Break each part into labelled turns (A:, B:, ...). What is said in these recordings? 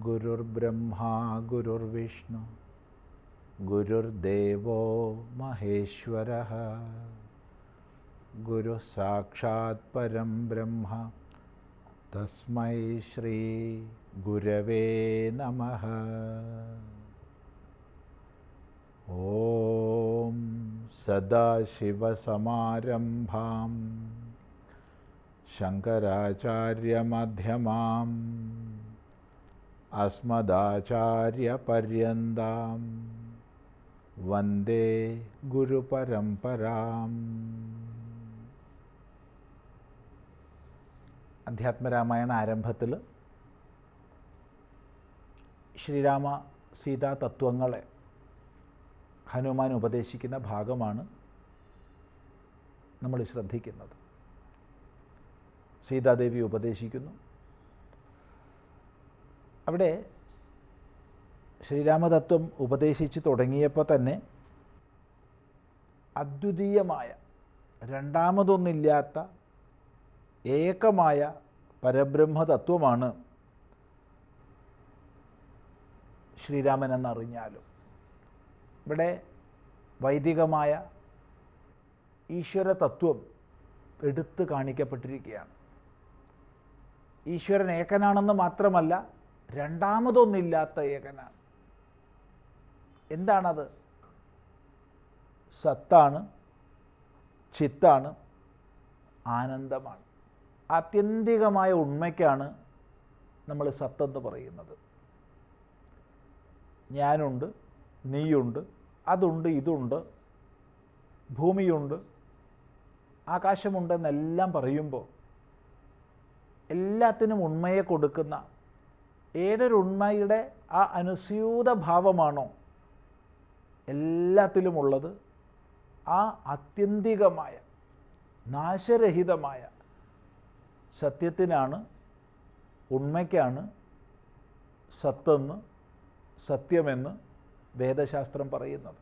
A: ഗുരുർബ്രഹ്മാ ഗുരുർവിഷ്ണു ഗുരുർദേവോ മഹേശ്വരഃ ഗുരു സാക്ഷാത് പരം ബ്രഹ്മ തസ്മൈ ശ്രീ ഗുരവേ നമഃ. ഓം സദാശിവസമാരംഭാം ശങ്കരാചാര്യമധ്യമാം അസ്മദാചാര്യപര്യന്താം വന്ദേ ഗുരുപരമ്പരാം. അധ്യാത്മരാമായണ ആരംഭത്തിൽ ശ്രീരാമ സീതാ തത്വങ്ങളെ ഹനുമാൻ ഉപദേശിക്കുന്ന ഭാഗമാണ് നമ്മൾ ശ്രദ്ധിക്കുന്നത്. സീതാദേവി ഉപദേശിക്കുന്നു. അവിടെ ശ്രീരാമതത്വം ഉപദേശിച്ച് തുടങ്ങിയപ്പോൾ തന്നെ അദ്വിതീയമായ, രണ്ടാമതൊന്നില്ലാത്ത ഏകമായ പരബ്രഹ്മതത്വമാണ് ശ്രീരാമൻ എന്നറിഞ്ഞാലും ഇവിടെ വൈദികമായ ഈശ്വരതത്വം എടുത്തു കാണിക്കപ്പെട്ടിരിക്കുകയാണ്. ഈശ്വരൻ ഏകനാണെന്ന് മാത്രമല്ല, രണ്ടാമതൊന്നില്ലാത്ത ഏകനാണ്. എന്താണത്? സത്താണ്, ചിത്താണ്, ആനന്ദമാണ്. ആത്യന്തികമായ ഉണ്മയ്ക്കാണ് നമ്മൾ സത്തെന്ന് പറയുന്നത്. ഞാനുണ്ട്, നീയുണ്ട്, അതുണ്ട്, ഇതുണ്ട്, ഭൂമിയുണ്ട്, ആകാശമുണ്ടെന്നെല്ലാം പറയുമ്പോൾ എല്ലാത്തിനും ഉണ്മയെ കൊടുക്കുന്ന ഏതൊരു ഉണ്മയുടെ ആ അനുസ്യൂത ഭാവമാണോ എല്ലാത്തിലുമുള്ളത്, ആ ആത്യന്തികമായ നാശരഹിതമായ സത്യത്തിനാണ്, ഉണ്മയ്ക്കാണ് സത്തെന്ന്, സത്യമെന്ന് വേദശാസ്ത്രം പറയുന്നത്.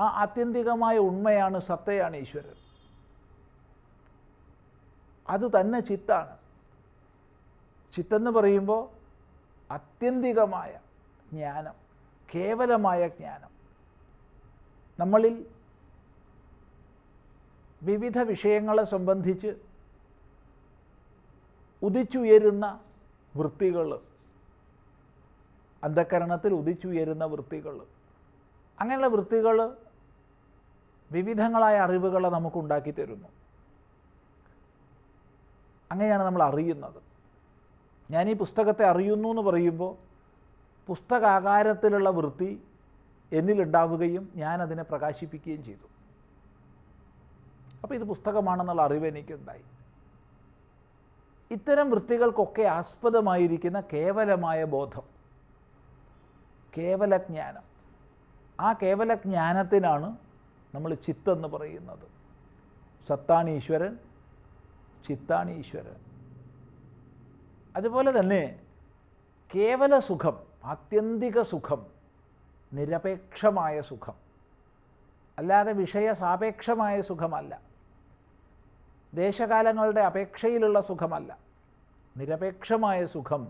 A: ആ ആത്യന്തികമായ ഉണ്മയാണ്, സത്തയാണ് ഈശ്വരൻ. അത് തന്നെ ചിത്താണ്. ചിത്തെന്ന് പറയുമ്പോൾ ആത്യന്തികമായ ജ്ഞാനം, കേവലമായ ജ്ഞാനം. നമ്മളിൽ വിവിധ വിഷയങ്ങളെ സംബന്ധിച്ച് ഉദിച്ചുയരുന്ന വൃത്തികൾ, അന്ധഃകരണത്തിൽ ഉദിച്ചുയരുന്ന വൃത്തികൾ, അങ്ങനെയുള്ള വൃത്തികൾ വിവിധങ്ങളായ അറിവുകളെ നമുക്കുണ്ടാക്കി തരുന്നു. അങ്ങനെയാണ് നമ്മൾ അറിയുന്നത്. ഞാൻ ഈ പുസ്തകത്തെ അറിയുന്നു എന്ന് പറയുമ്പോൾ പുസ്തകാകാരത്തിലുള്ള വൃത്തി എന്നിലുണ്ടാവുകയും ഞാനതിനെ പ്രകാശിപ്പിക്കുകയും ചെയ്തു. അപ്പോൾ ഇത് പുസ്തകമാണെന്നുള്ള അറിവ് എനിക്കുണ്ടായി. ഇത്തരം വൃത്തികൾക്കൊക്കെ ആസ്പദമായിരിക്കുന്ന കേവലമായ ബോധം, കേവലജ്ഞാനം, ആ കേവലജ്ഞാനത്തിനാണ് നമ്മൾ ചിത്തെന്ന് പറയുന്നത്. സത്താണ് ഈശ്വരൻ, ചിത്താണ് ഈശ്വരൻ. അതുപോലെ തന്നെ കേവല സുഖം, ആത്യന്തിക സുഖം, നിരപേക്ഷമായ സുഖം, അല്ലാതെ വിഷയസാപേക്ഷമായ സുഖമല്ല, ദേശകാലങ്ങളുടെ അപേക്ഷയിലുള്ള സുഖമല്ല. നിരപേക്ഷമായ സുഖം,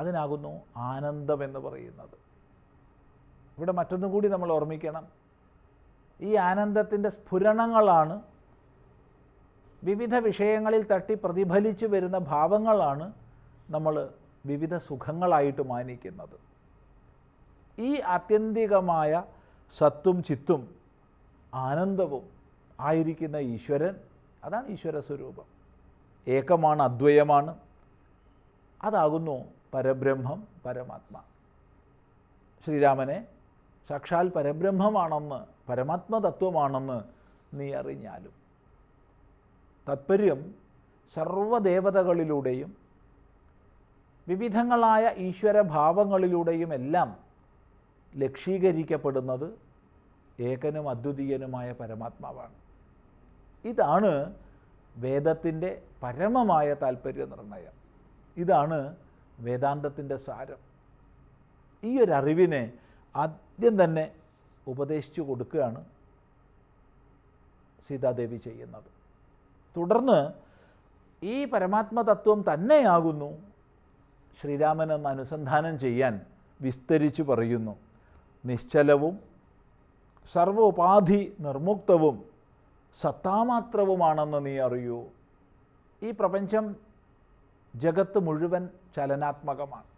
A: അതിനാകുന്നു ആനന്ദമെന്ന് പറയുന്നത്. ഇവിടെ മറ്റൊന്നും കൂടി നമ്മൾ ഓർമ്മിക്കണം. ഈ ആനന്ദത്തിൻ്റെ സ്ഫുരണങ്ങളാണ്, വിവിധ വിഷയങ്ങളിൽ തട്ടി പ്രതിഫലിച്ചു വരുന്ന ഭാവങ്ങളാണ് നമ്മൾ വിവിധ സുഖങ്ങളായിട്ട് മാനിക്കുന്നത്. ഈ ആത്യന്തികമായ സത്തും ചിത്തും ആനന്ദവും ആയിരിക്കുന്ന ഈശ്വരൻ, അതാണ് ഈശ്വര സ്വരൂപം. ഏകമാണ്, അദ്വയമാണ്. അതാകുന്നു പരബ്രഹ്മം, പരമാത്മ. ശ്രീരാമനെ സാക്ഷാൽ പരബ്രഹ്മമാണെന്ന്, പരമാത്മതത്വമാണെന്ന് നീ അറിഞ്ഞാലും. താത്പര്യം സർവദേവതകളിലൂടെയും വിവിധങ്ങളായ ഈശ്വരഭാവങ്ങളിലൂടെയും എല്ലാം ലക്ഷീകരിക്കപ്പെടുന്നത് ഏകനും അദ്വിതീയനുമായ പരമാത്മാവാണ്. ഇതാണ് വേദത്തിൻ്റെ പരമമായ താല്പര്യ നിർണയം. ഇതാണ് വേദാന്തത്തിൻ്റെ സാരം. ഈ ഒരു അറിവിനെ ആദ്യം തന്നെ ഉപദേശിച്ചു കൊടുക്കുകയാണ് സീതാദേവി ചെയ്യുന്നത്. തുടർന്ന് ഈ പരമാത്മതത്വം തന്നെയാകുന്നു ശ്രീരാമനെന്ന് അനുസന്ധാനം ചെയ്യാൻ വിസ്തരിച്ച് പറയുന്നു. നിശ്ചലവും സർവോപാധി നിർമുക്തവും സത്താമാത്രവുമാണെന്ന് നീ അറിയൂ. ഈ പ്രപഞ്ചം, ജഗത്ത് മുഴുവൻ ചലനാത്മകമാണ്.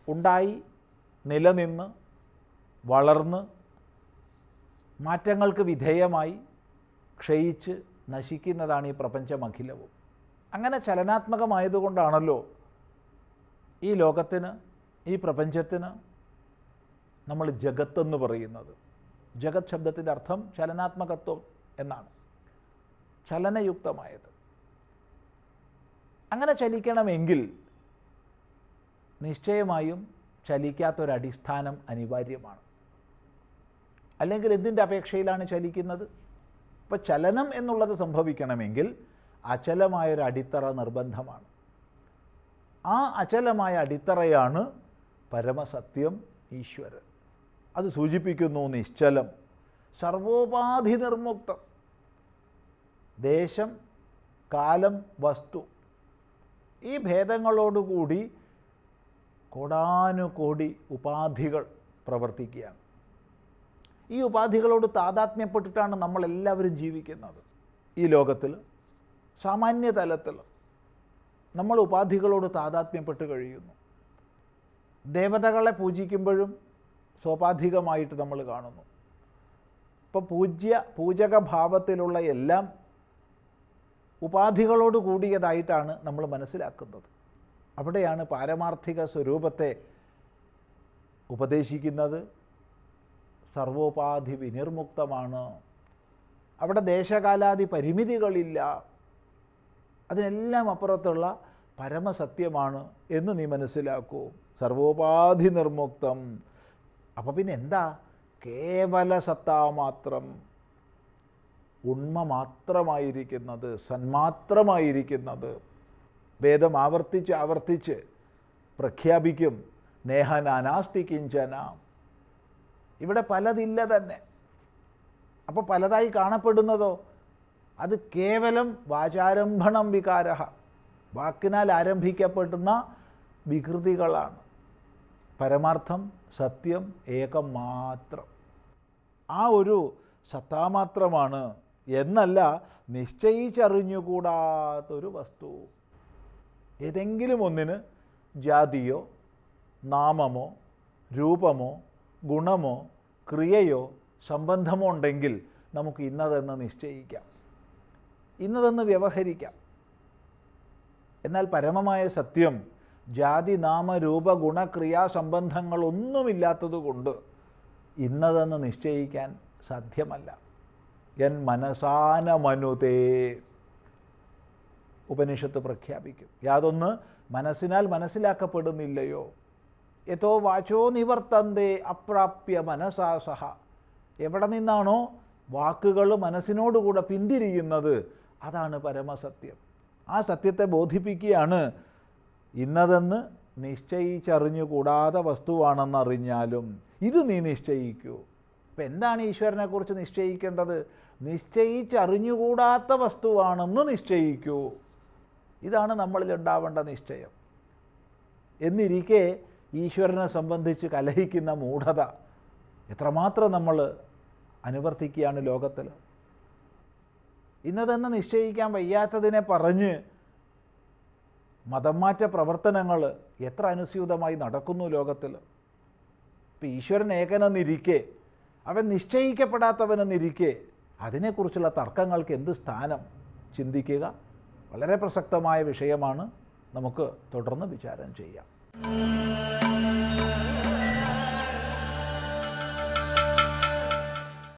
A: ഉണ്ടായി, നിലനിന്ന്, വളർന്ന്, മാറ്റങ്ങൾക്ക് വിധേയമായി ക്ഷയിച്ച് നശിക്കുന്നതാണ് ഈ പ്രപഞ്ചമഖിലവും. അങ്ങനെ ചലനാത്മകമായതുകൊണ്ടാണല്ലോ ഈ ലോകത്തിന്, ഈ പ്രപഞ്ചത്തിന് നമ്മൾ ജഗത്തെന്ന് പറയുന്നത്. ജഗത് ശബ്ദത്തിൻ്റെ അർത്ഥം ചലനാത്മകത്വം എന്നാണ്, ചലനയുക്തമായത്. അങ്ങനെ ചലിക്കണമെങ്കിൽ നിശ്ചയമായും ചലിക്കാത്തൊരടിസ്ഥാനം അനിവാര്യമാണ്. അല്ലെങ്കിൽ എന്തിൻ്റെ അപേക്ഷയിലാണ് ചലിക്കുന്നത്? ഇപ്പോൾ ചലനം എന്നുള്ളത് സംഭവിക്കണമെങ്കിൽ അചലമായൊരു അടിത്തറ നിർബന്ധമാണ്. ആ അചലമായ അടിത്തറയാണ് പരമസത്യം, ഈശ്വരൻ. അത് സൂചിപ്പിക്കുന്നു നിശ്ചലം, സർവോപാധി നിർമുക്തം. ദേശം, കാലം, വസ്തു, ഈ ഭേദങ്ങളോടുകൂടി കോടാനുകോടി ഉപാധികൾ പ്രവർത്തിക്കുകയാണ്. ഈ ഉപാധികളോട് താതാത്മ്യപ്പെട്ടിട്ടാണ് നമ്മളെല്ലാവരും ജീവിക്കുന്നത്. ഈ ലോകത്തിൽ സാമാന്യ തലത്തിൽ നമ്മൾ ഉപാധികളോട് താതാത്മ്യപ്പെട്ട് കഴിയുന്നു. ദേവതകളെ പൂജിക്കുമ്പോഴും സ്വാഭാവികമായിട്ട് നമ്മൾ കാണുന്നു. ഇപ്പോൾ പൂജകഭാവത്തിലുള്ള എല്ലാം ഉപാധികളോട് കൂടിയതായിട്ടാണ് നമ്മൾ മനസ്സിലാക്കുന്നത്. അവിടെയാണ് പാരമാർത്ഥിക സ്വരൂപത്തെ ഉപദേശിക്കുന്നത്. സർവോപാധി വിനിർമുക്തമാണ്. അവിടെ ദേശകാലാദി പരിമിതികളില്ല. അതിനെല്ലാം അപ്പുറത്തുള്ള പരമസത്യമാണ് എന്ന് നീ മനസ്സിലാക്കൂ. സർവോപാധി നിർമുക്തം. അപ്പോൾ പിന്നെ എന്താ? കേവല സത്താമാത്രം, ഉണ്മ മാത്രമായിരിക്കുന്നത്, സന്മാത്രമായിരിക്കുന്നത്. വേദം ആവർത്തിച്ച് ആവർത്തിച്ച് പ്രഖ്യാപിക്കും, നേഹനാനാസ്തി കിഞ്ചന. ഇവിടെ പലതില്ല തന്നെ. അപ്പോൾ പലതായി കാണപ്പെടുന്നതോ അത് കേവലം വാചാരംഭണം വികാരഃ, വാക്കിനാൽ ആരംഭിക്കപ്പെടുന്ന വികൃതികളാണ്. പരമാർത്ഥം, സത്യം ഏകം മാത്രം. ആ ഒരു സത്താമാത്രമാണ് എന്നല്ല നിശ്ചയിച്ചറിഞ്ഞുകൂടാത്തൊരു വസ്തു. ഏതെങ്കിലും ഒന്നിന് ജാതിയോ നാമമോ രൂപമോ ഗുണമോ ക്രിയയോ സംബന്ധമോ ഉണ്ടെങ്കിൽ നമുക്ക് ഇന്നതെന്ന് നിശ്ചയിക്കാം, ഇന്നതെന്ന് വ്യവഹരിക്കാം. എന്നാൽ പരമമായ സത്യം ജാതി നാമ രൂപ ഗുണക്രിയാ സംബന്ധങ്ങളൊന്നുമില്ലാത്തതുകൊണ്ട് ഇന്നതെന്ന് നിശ്ചയിക്കാൻ സാധ്യമല്ല. എൻ മനസാനമനുതേ ഉപനിഷത്ത് പ്രഖ്യാപിക്കും. യാതൊന്ന് മനസ്സിനാൽ മനസ്സിലാക്കപ്പെടുന്നില്ലയോ. യഥോ വാചോ നിവർത്തന്തേ അപ്രാപ്യ മനസാ സഹ. എവിടെ നിന്നാണോ വാക്കുകൾ മനസ്സിനോടുകൂടെ പിന്തിരിയുന്നത് അതാണ് പരമസത്യം. ആ സത്യത്തെ ബോധിപ്പിക്കുകയാണ്. ഇന്നതെന്ന് നിശ്ചയിച്ചറിഞ്ഞുകൂടാതെ വസ്തുവാണെന്നറിഞ്ഞാലും ഇത് നീ നിശ്ചയിക്കൂ. അപ്പം എന്താണ് ഈശ്വരനെക്കുറിച്ച് നിശ്ചയിക്കേണ്ടത്? നിശ്ചയിച്ചറിഞ്ഞുകൂടാത്ത വസ്തുവാണെന്ന് നിശ്ചയിക്കൂ. ഇതാണ് നമ്മളിൽ ഉണ്ടാവേണ്ട നിശ്ചയം. എന്നിരിക്കെ ഈശ്വരനെ സംബന്ധിച്ച് കലഹിക്കുന്ന മൂഢത എത്രമാത്രം നമ്മൾ അനുവർത്തിക്കുകയാണ് ലോകത്തിൽ. ഇന്നതെന്ന് നിശ്ചയിക്കാൻ വയ്യാത്തതിനെ പറഞ്ഞ് മതം മാറ്റ പ്രവർത്തനങ്ങൾ എത്ര അനുസ്യൂതമായി നടക്കുന്നു ലോകത്തിൽ. ഇപ്പം ഈശ്വരൻ ഏകനെന്നിരിക്കെ, അവൻ നിശ്ചയിക്കപ്പെടാത്തവനെന്നിരിക്കെ അതിനെക്കുറിച്ചുള്ള തർക്കങ്ങൾക്ക് എന്ത് സ്ഥാനം? ചിന്തിക്കുക. വളരെ പ്രസക്തമായ വിഷയമാണ്. നമുക്ക് തുടർന്ന് വിചാരം ചെയ്യാം.